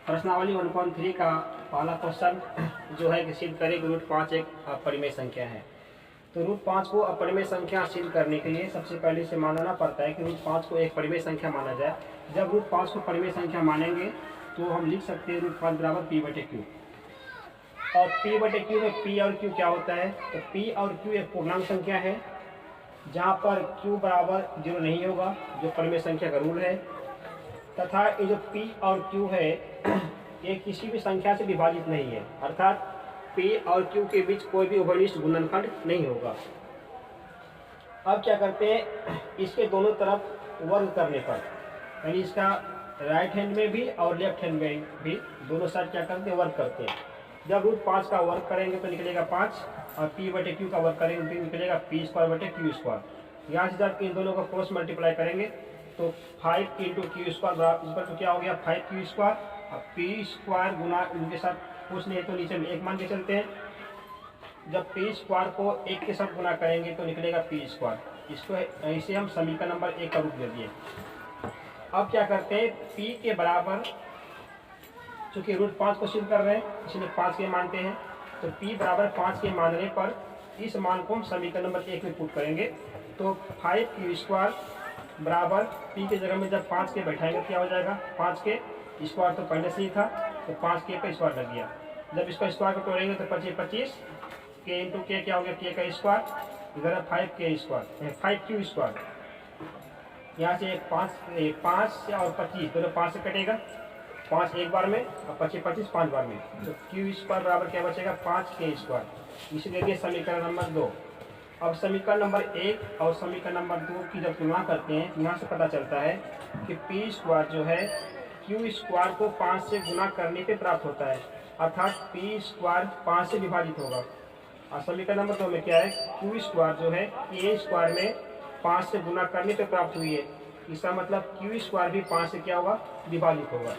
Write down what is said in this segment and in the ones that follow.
प्रश्नावली 1.3 का पहला क्वेश्चन जो है कि सिद्ध करें कि रूट 5 एक अपरिमेय संख्या है। तो रूट 5 को अपरिमेय संख्या सिद्ध करने के लिए सबसे पहले से मानना पड़ता है कि रूट 5 को एक परिमेय संख्या माना जाए। जब रूट 5 को परिमेय संख्या मानेंगे तो हम लिख सकते हैं रूट 5 बराबर p/q। और p/q में p और q क्या होता है? तो p और q एक पूर्णांक संख्या है जहाँ पर q बराबर 0 नहीं होगा, जो परिमेय संख्या का रूल है। तथा ये जो p और q है ये किसी भी संख्या से विभाजित नहीं है, अर्थात p और q के बीच कोई भी उभयनिष्ठ गुणनखंड नहीं होगा। अब क्या करते हैं, इसके दोनों तरफ वर्ग करने पर, यानी इसका राइट हैंड में भी और लेफ्ट हैंड में भी दोनों साइड क्या करते हैं, वर्ग करते हैं। जब रूट 5 का वर्ग करेंगे तो निकलेगा 5 और p/q का वर्ग करेंगे तो निकलेगा p² यहाँ से जब इन दोनों का क्रॉस मल्टीप्लाई करेंगे तो 5 × q² क्या हो गया 5q²। अब p² गुना इनके साथ कुछ नहीं तो नीचे में 1 मान के चलते हैं। जब p² को 1 के साथ गुना करेंगे तो निकलेगा p²। इसको इसे हम समीकरण नंबर 1 का रूप दे दिए। अब क्या करते हैं, p के बराबर, चूंकि रूट 5 को सिद्ध कर रहे हैं इसलिए 5 के मानते हैं, तो p बराबर 5 के मानने पर इस मान को हम समीकरण नंबर 1 में पुट करेंगे। तो 5q² बराबर p के जगह में जब 5 के बैठाएंगे क्या हो जाएगा, 5 के स्क्वायर तो पहले से ही था तो 5 के का स्क्वायर लग गया। जब इसका स्क्वायर को तोड़ेंगे तो 25 के इंटू के क्या हो गया, के का स्क्वायर, इधर 5q²। यहाँ से 5 और 25 दोनों 5 से कटेगा, 5 एक बार में और 25 5 बार में, तो q² बराबर क्या बचेगा 5k²। इसलिए ये समीकरण नंबर 2। अब समीकरण नंबर 1 और समीकरण नंबर 2 की जब तुलना करते हैं यहाँ से पता चलता है कि p² जो है q² को 5 से गुना करने पे प्राप्त होता है, अर्थात p² 5 से विभाजित होगा। और समीकरण नंबर 2 में क्या है, q² जो है a² में 5 से गुना करने पे प्राप्त हुई है। इसका मतलब q² भी 5 से क्या होगा, विभाजित होगा।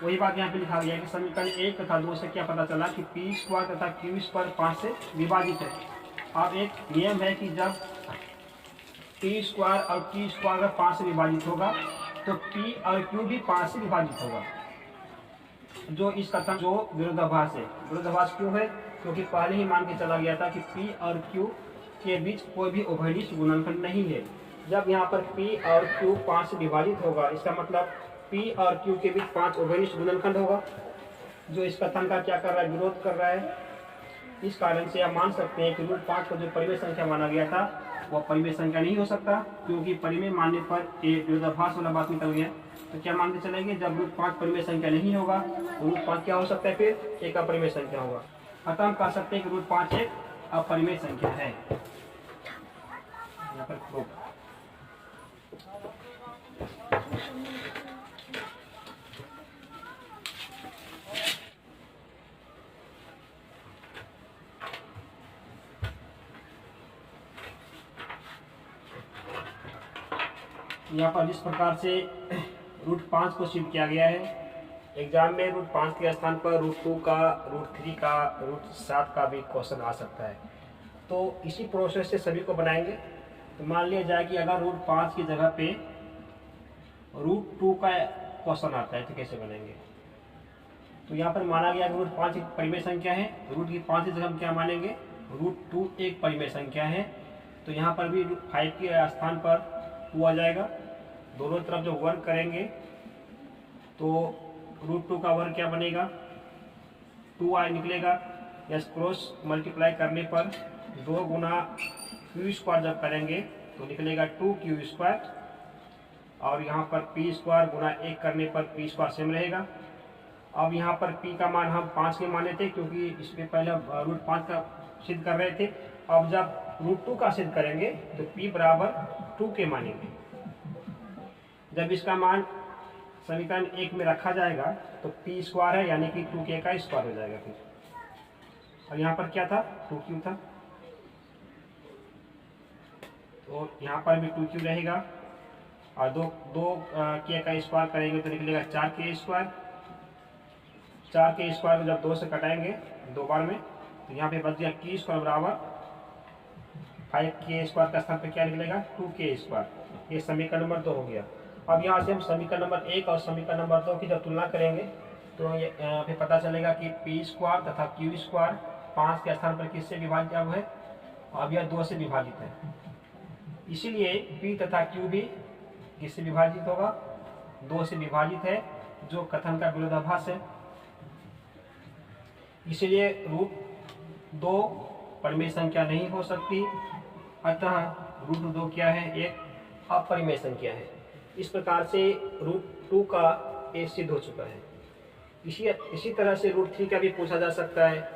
वही बात यहाँ पे लिखा गया है कि समीकरण 1 तथा 2 से क्या पता चला कि p² तथा q² 5 से विभाजित है। अब एक नियम है कि जब p² और q² अगर 5 से विभाजित होगा तो p और q भी 5 से विभाजित होगा। जो इस कथन जो विरोधाभास है, विरोधाभास क्यों है, क्योंकि पहले ही मान के चला गया था कि p और q के बीच कोई भी उभयनिष्ठ गुणनखंड नहीं है। जब यहाँ पर p और q 5 से विभाजित होगा, इसका मतलब p और q के बीच 5 उभयनिष्ठ गुणनखंड होगा, जो इस कथन का क्या कर रहा है, विरोध कर रहा है। इस कारण से आप मान सकते हैं कि रूट 5 को जो परिमेय संख्या माना गया था वह परिमेय संख्या नहीं हो सकता, क्योंकि परिमेय मानने पर एक विरोधाभास वाला बात निकल गया। तो क्या मान के चलेंगे, जब रूट 5 परिमेय संख्या नहीं होगा तो रूट 5 क्या हो सकता है, फिर एक अपरिमेय संख्या होगा। अतः हम कह सकते हैं कि रूट 5 एक अपरिमेय संख्या है। यहाँ पर यहाँ पर जिस प्रकार से रूट 5 को सिद्ध किया गया है, एग्जाम में रूट 5 के स्थान पर रूट 2 का, रूट 3 का, रूट 7 का भी क्वेश्चन आ सकता है। तो इसी प्रोसेस से सभी को बनाएंगे। तो मान लिया जाए कि अगर रूट 5 की जगह पे रूट 2 का क्वेश्चन आता है तो कैसे बनेंगे। तो यहाँ पर माना गया कि रूट 5 एक परिमेय संख्या है, रूट की 5 की जगह हम क्या मानेंगे, रूट 2 एक परिमेय संख्या है। तो यहाँ पर भी 5 के स्थान पर 2 आ जाएगा। दोनों तरफ जब वर्ग करेंगे तो रूट 2 का वर्ग क्या बनेगा, 2 निकलेगा। या क्रॉस मल्टीप्लाई करने पर 2 गुना q² जब करेंगे तो निकलेगा 2q²। और यहाँ पर p² गुना 1 करने पर p² सेम रहेगा। अब यहाँ पर p का मान हम 5 के माने थे, क्योंकि इसमें पहले रूट 5 का सिद्ध कर रहे थे। अब जब रूट 2 का सिद्ध करेंगे तो p बराबर 2 के मानेंगे। जब इसका मान समीकरण 1 में रखा जाएगा तो p² है, यानी कि 2k का स्क्वायर हो जाएगा फिर। और यहाँ पर क्या था, 2q था, तो यहाँ पर भी 2q रहेगा। और 2k का स्क्वायर करेंगे तो निकलेगा 4k²। 4k² को जब 2 से कटाएंगे 2 बार में तो यहाँ पे बच गया q² बराबर 5k² का स्थान पे क्या निकलेगा, 2k²। ये समीकरण नंबर 2 हो गया। अब यहाँ से हम समीकरण नंबर 1 और समीकरण नंबर 2 की जब तुलना करेंगे तो ये यहाँ पे पता चलेगा कि पी स्क्वायर तथा क्यू स्क्वायर 5 के स्थान पर किससे विभाजित अब है, अब यह 2 से विभाजित है। इसीलिए पी तथा क्यू भी किससे विभाजित होगा, 2 से विभाजित है, जो कथन का विरोधाभास है। इसीलिए रूट 2 परिमेय संख्या नहीं हो सकती, अतः रूट 2 क्या है, एक अपरिमेय संख्या है। इस प्रकार से रूट 2 का ए सिद्ध हो चुका है। इसी तरह से रूट 3 का भी पूछा जा सकता है,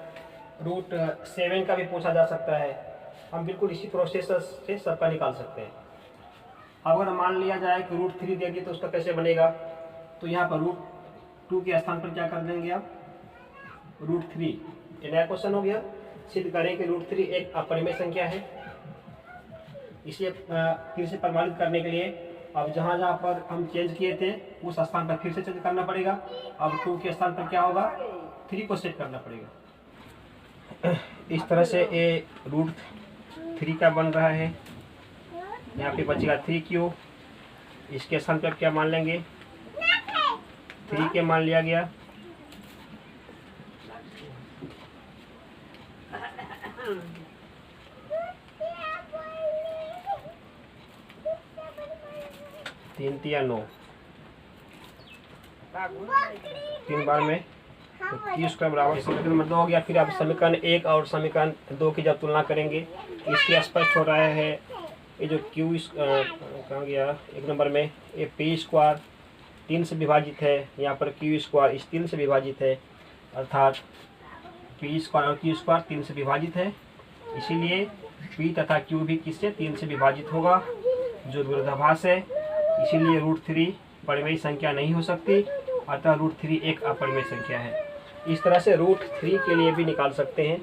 रूट 7 का भी पूछा जा सकता है। हम बिल्कुल इसी प्रोसेस से सबका निकाल सकते हैं। अगर मान लिया जाए कि रूट 3 दे दिए तो उसका कैसे बनेगा, तो यहाँ पर रूट 2 के स्थान पर क्या कर देंगे आप, रूट 3। ये नया क्वेश्चन हो गया। सिद्ध करें कि रूट 3 एक अपरिमेय संख्या है। इसे फिर से प्रमाणित करने के लिए अब जहाँ जहाँ पर हम चेंज किए थे उस स्थान पर फिर से चेंज करना पड़ेगा। अब 2 के स्थान पर क्या होगा, 3 को सेट करना पड़ेगा। इस तरह से ये रूट 3 का बन रहा है। यहाँ पे बचेगा 3q, इसके स्थान पर क्या मान लेंगे, 3 के मान लिया गया। तीन तिया 9, 3 बार में तो q स्क्वायर बराबर समीकरण नंबर 2 हो गया। फिर आप समीकरण 1 और समीकरण 2 की जब तुलना करेंगे इससे स्पष्ट हो रहा है ये जो q कहाँ गया, 1 नंबर में ये p स्क्वायर 3 से विभाजित है, यहाँ पर q स्क्वायर इस 3 से विभाजित है, अर्थात p स्क्वायर और q स्क्वायर 3 से विभाजित है। इसीलिए p तथा q भी किससे, 3 से विभाजित होगा, जो विरोधाभास है। इसीलिए रूट 3 परिमेय संख्या नहीं हो सकती, अतः रूट 3 एक अपरिमेय संख्या है। इस तरह से रूट 3 के लिए भी निकाल सकते हैं।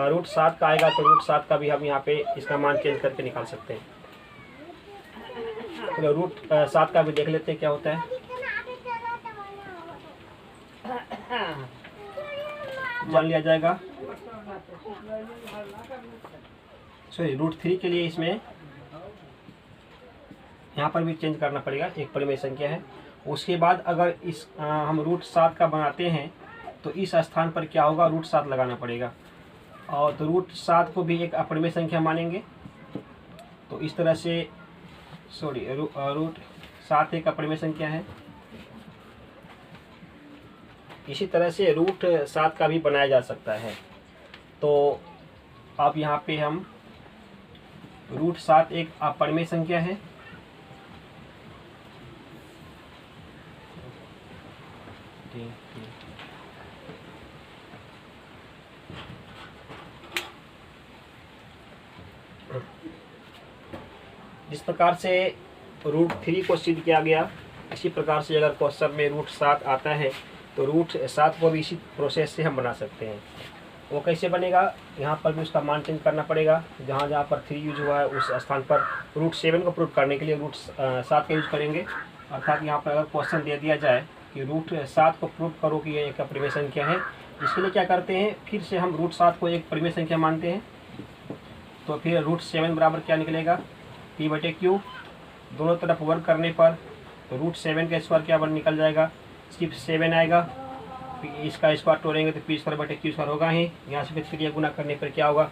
रूट 7 का आएगा तो रूट 7 का भी हम यहाँ पे इसका मान चेंज करके निकाल सकते हैं। तो रूट 7 का भी देख लेते हैं क्या होता है। जान लिया जाएगा। सॉरी, रूट 3 के लिए इसमें यहाँ पर भी चेंज करना पड़ेगा, एक परिमेय संख्या है। उसके बाद अगर इस हम रूट 7 का बनाते हैं तो इस स्थान पर क्या होगा, रूट 7 लगाना पड़ेगा, और तो रूट 7 को भी एक अपरिमेय संख्या मानेंगे। तो इस तरह से रूट 7 एक अपरिमेय संख्या है। इसी तरह से रूट 7 का भी बनाया जा सकता है। तो अब यहाँ पे हम रूट 7 एक अपरिमेय संख्या है। जिस प्रकार से रूट 3 को सिद्ध किया गया, इसी प्रकार से अगर क्वेश्चन में रूट 7 आता है तो रूट 7 को भी इसी प्रोसेस से हम बना सकते हैं। वो कैसे बनेगा, यहाँ पर भी उसका मान चेंज करना पड़ेगा। जहाँ जहाँ पर 3 यूज हुआ है उस स्थान पर रूट 7 को प्रूव करने के लिए रूट 7 का यूज करेंगे। अर्थात यहाँ पर अगर क्वेश्चन दे दिया जाए कि रूट 7 को प्रूव करो कि ये एक अपरिमेय संख्या है, इसके लिए क्या करते हैं, फिर से हम रूट 7 को एक परिमेय संख्या मानते हैं। तो फिर रूट 7 बराबर क्या निकलेगा, p/q। दोनों तरफ वर्ग करने पर तो रूट 7 का स्क्वायर क्या निकल जाएगा, सिर्फ 7 आएगा। इसका स्क्वायर तोड़ेंगे तो p² होगा ही। यहाँ से फिर गुना करने पर क्या होगा,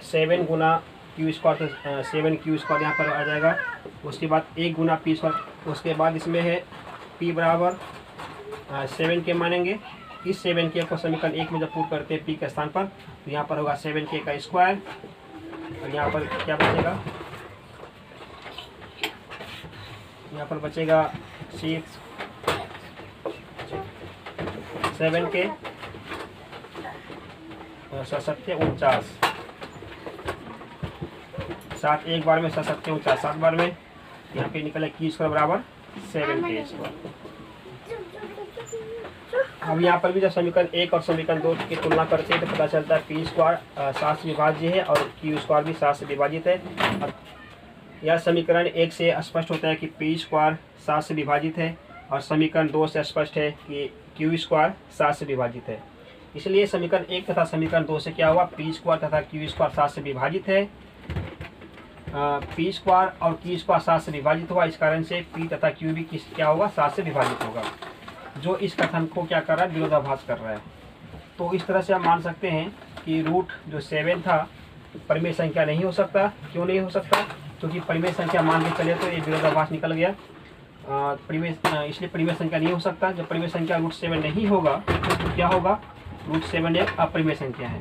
7 गुना q स्क्वायर, तो 7q² यहाँ पर आ जाएगा। उसके बाद 1 गुना p²। उसके बाद इसमें है p बराबर 7 के मानेंगे। इस 7k को समीकरण 1 में जब पुट करते हैं p के स्थान पर तो यहाँ पर होगा 7k का स्क्वायर, और यहाँ पर क्या बचेगा, यहाँ पर बचेगा 7k 7 7 एक बार में 7 7 बार में, यहाँ पे निकले q² बराबर 7k²। अब यहाँ पर भी जब समीकरण 1 और समीकरण 2 की तुलना करते हैं तो पता चलता है p² 7 से विभाज्य है और q² भी 7 से विभाजित है। यह समीकरण 1 से स्पष्ट होता है कि p² 7 से विभाजित है, और समीकरण 2 से स्पष्ट है कि q² 7 से विभाजित है। इसलिए समीकरण 1 तथा समीकरण 2 से क्या हुआ, p² तथा q² 7 से विभाजित है। पी स्क्वायर और क्यू स्क्वायर 7 से विभाजित हुआ, इस कारण से पी तथा क्यू भी क्या होगा, 7 से विभाजित होगा, जो इस कथन को क्या कर रहा है, विरोधाभास कर रहा है। तो इस तरह से हम मान सकते हैं कि रूट जो 7 था परिमेय संख्या नहीं हो सकता। क्यों नहीं हो सकता? क्योंकि परिमेय संख्या मान के चले तो ये विरोधाभास निकल गया। इसलिए परिमेय संख्या नहीं हो सकता। जब परिमेय संख्या रूट 7 नहीं होगा तो क्या होगा, रूट 7 एक अपरिमेय संख्या है।